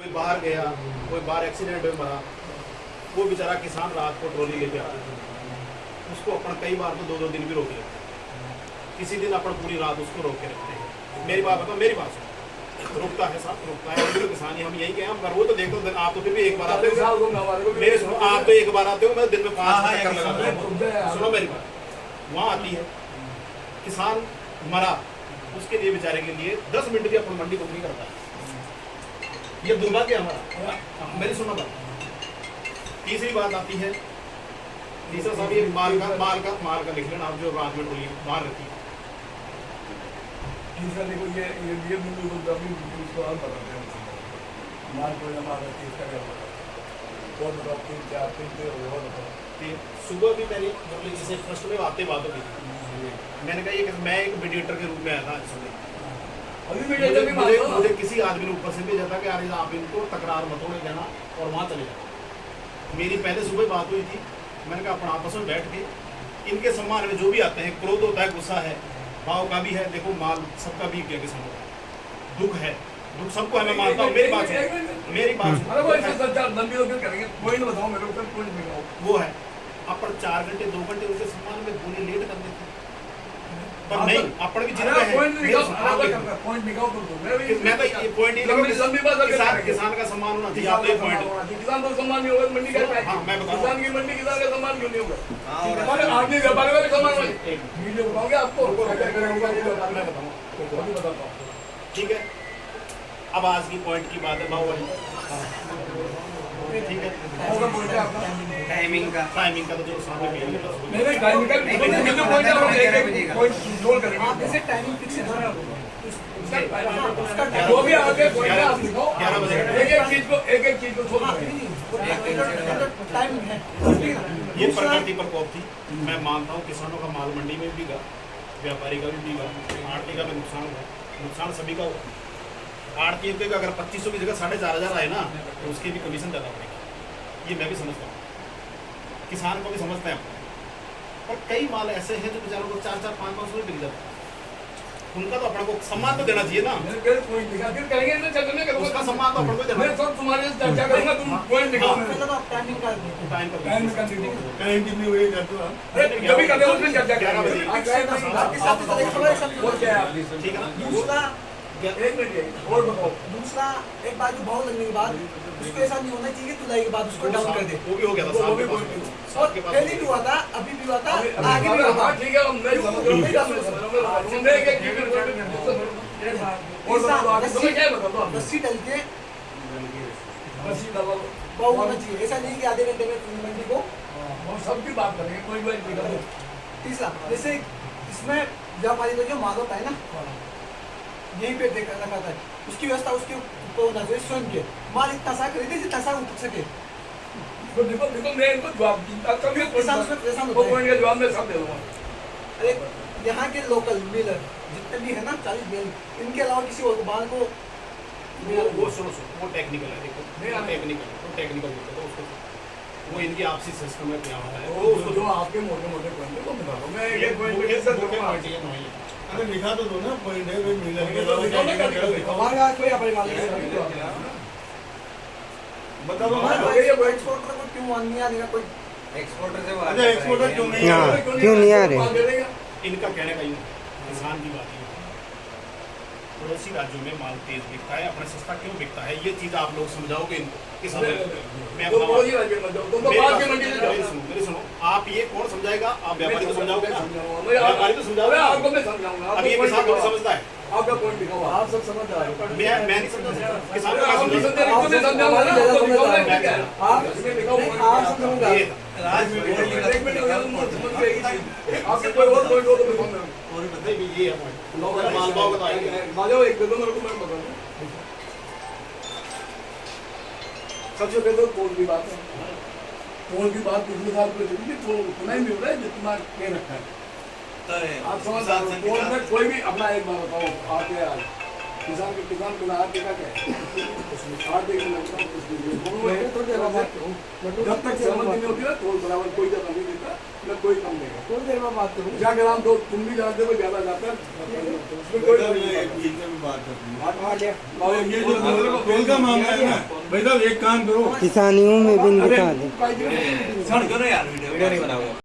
कोई बाहर गया, कोई बाहर एक्सीडेंट में मरा, वो बेचारा किसान रात को ट्रॉली लेके आता है, उसको अपन कई बार तो 2-2 दिन भी रोक लेते हैं, किसी दिन अपन पूरी रात उसको रोक के रखते हैं। मेरी बात बताओ, मेरी बात सुनो, रुकता है साहब, रुकता है। तो किसान ही हम यही कहें, हम वो तो देखो आप तो फिर भी एक बार आते हो, मेरे सुनो, आप तो एक बार आते हो, मैं दिन में 5 चक्कर लगाता हूँ। सुनो मेरी बात, वहाँ आती है, किसान मरा, उसके लिए बेचारे के लिए 10 मिनट भी अपन मंडी को नहीं करता है, ये दुर्भाग्य हमारा। मेरी सुनो बात, तीसरी बात आती है, तीसरा साहब ये माल का लिख लेना आप, जो रात में टोली बाहर रखी है। तीसरा देखो ये बिल्कुल अभी इसको और बताते हैं, माल को जमा करके इसका क्या होता है, बहुत बताओ 3-4 दिन और बताओ। सुबह भी मैंने जैसे फर्स्ट में बात होगी, मैंने कहा ये मैं एक मीडिएटर के रूप में आया था आज सुबह, मुझे किसी आदमी ने ऊपर से भेजा था कि यार आप इनको तकरार मत होने देना और वहाँ चले जाना। मेरी पहले सुबह बात हुई थी, मैंने कहा अपन आपस में बैठ के इनके सम्मान में जो भी आते हैं, क्रोध होता है, गुस्सा है, भाव का भी है, देखो माल सबका भी क्या किस्म होता है, दुख है, दुख सबको है, मैं मानता हूँ। मेरी बात वो है, अपन 4 घंटे 2 घंटे उनके सम्मान में बोले लेट कर देते, पर नहीं अपन भी जितना है मैं तो ये पॉइंट किसान का सम्मान होना चाहिए। आप ये पॉइंट किसान का सम्मान नहीं होगा, मंडी का मैं बताऊं, किसान की मंडी किसान का सम्मान क्यों नहीं होगा? आदमी व्यापारी का भी सम्मान होगा। वीडियो बताओगे आपको, मैं बताऊँ, ठीक है। अब आज की पॉइंट की बात है बाहुबली, ठीक है, टाइमिंग का तो जो सामने नहीं टाइमिंग का पॉइंट जोड़ करेंगे, आप जैसे टाइमिंग फिक्स है जो भी आगे पॉइंट आप लिखो, 11 बजे एक चीज को छोड़ टाइमिंग है। ये प्रकृति प्रकोप थी। मैं मानता हूँ किसानों का माल मंडी में भी बिका, व्यापारी का भी बिका, आड़ती का भी नुकसान हुआ, नुकसान सभी का हुआ। आड़ती के अगर 2500 की जगह 4500 आए ना, तो उसकी भी कमीशन ज़्यादा पड़ेगी, ये मैं भी समझता हूँ, किसान को भी समझते हैं। पर कई माल ऐसे हैं जो बेचारों को 4-4-5-5 में बिक जाता है, उनका तो अपन को सम्मान तो देना चाहिए ना। उसका सम्मान तो अपन को देना। सब तुम्हारे चर्चा करूंगा, तुम पॉइंट दिखाओ। टाइमिंग कर दो, टाइम कितनी हुई कभी कभी उसमें चर्चा करेंगे। ठीक है ना। दूसरा एक मिनट और बताओ, दूसरा एक बार जो भाव लगने के बाद उसको ऐसा नहीं होना चाहिए कि तुलाई के बाद उसको डाउन कर दे। वो भी हो गया था साहब के पास, और पहले भी हुआ था, अभी भी हुआ था, आगे भी होगा। ठीक है, मैं समझ रहा हूं। रस्सी डल के भाव होना चाहिए, ऐसा नहीं कि आधे घंटे में मंडी को। सबकी बात करेंगे, कोई तीसरा जैसे इसमें व्यापारी का जो माल होता है ना, यहीं पे देखा रखा था, उसकी व्यवस्था उसके ऊपर होना चाहिए, स्वयं के माल इतना सा खरीदे जितना सा उठ सके। देखो मैं इनको जवाब जवाब में सब दे दूंगा। अरे यहाँ के लोकल मिलर जितने भी है ना 40 मिल, इनके अलावा किसी और माल को वो सुनो वो टेक्निकल है, देखो टेक्निकल होता है उसको, वो इनकी आपसी सिस्टम में क्या होता है, वो उसको जो आपके मोटे मोटे पॉइंट है वो बता दो। मैं एक पॉइंट अरे लिखा तो दो ना पॉइंट है, कोई मिलर के हमारा कोई अपने माल बता दो ये एक्सपोर्टर को क्यों नहीं आने का कोई एक्सपोर्टर से अच्छा एक्सपोर्टर क्यों नहीं हाँ, क्यों नहीं आ रहे? इनका कहने का यूँ किसान की बात है, पड़ोसी राज्यों में माल तेज बिकता है, अपने सस्ता क्यों बिकता है, ये चीज़ आप लोग समझाओगे इनको किसान। मेरी सुनो, आप ये कौन समझाएगा, आप व्यापारी को समझाओगे ना, व्यापारी तो समझाओगे। अब ये किसान को समझता है, आपका पॉइंट दिखाओ, आप सब समझ आ रहे हो। मैं नहीं समझा, किसान को आप समझा। ये है माल भाव का सबसे पहले तो पोल की बात है, पोल की बात पिछले साल पे देखिए तो उतना ही मिल रहा है जितना के रखा है। आप समझ पोल में कोई भी अपना एक बार बताओ, आके किसान को आर्थिक क्या है आर्थिक थोड़ी देर बाद बात करूँ जब तक सहमति नहीं होती ना तो बराबर कोई जगह नहीं देता न कोई कम देगा थोड़ी देर बाद बात करूँ जाकर हम तो तुम भी जानते हो ज्यादा जाता है उसमें कोई भाई साहब, एक चीज में बात करनी है। बात लिया और ये जो तेल का मामला है ना भाई साहब एक काम करो किसानियों में भी अरे, निकाल दें। सड़ करो यार वीडियो नहीं बनाओगे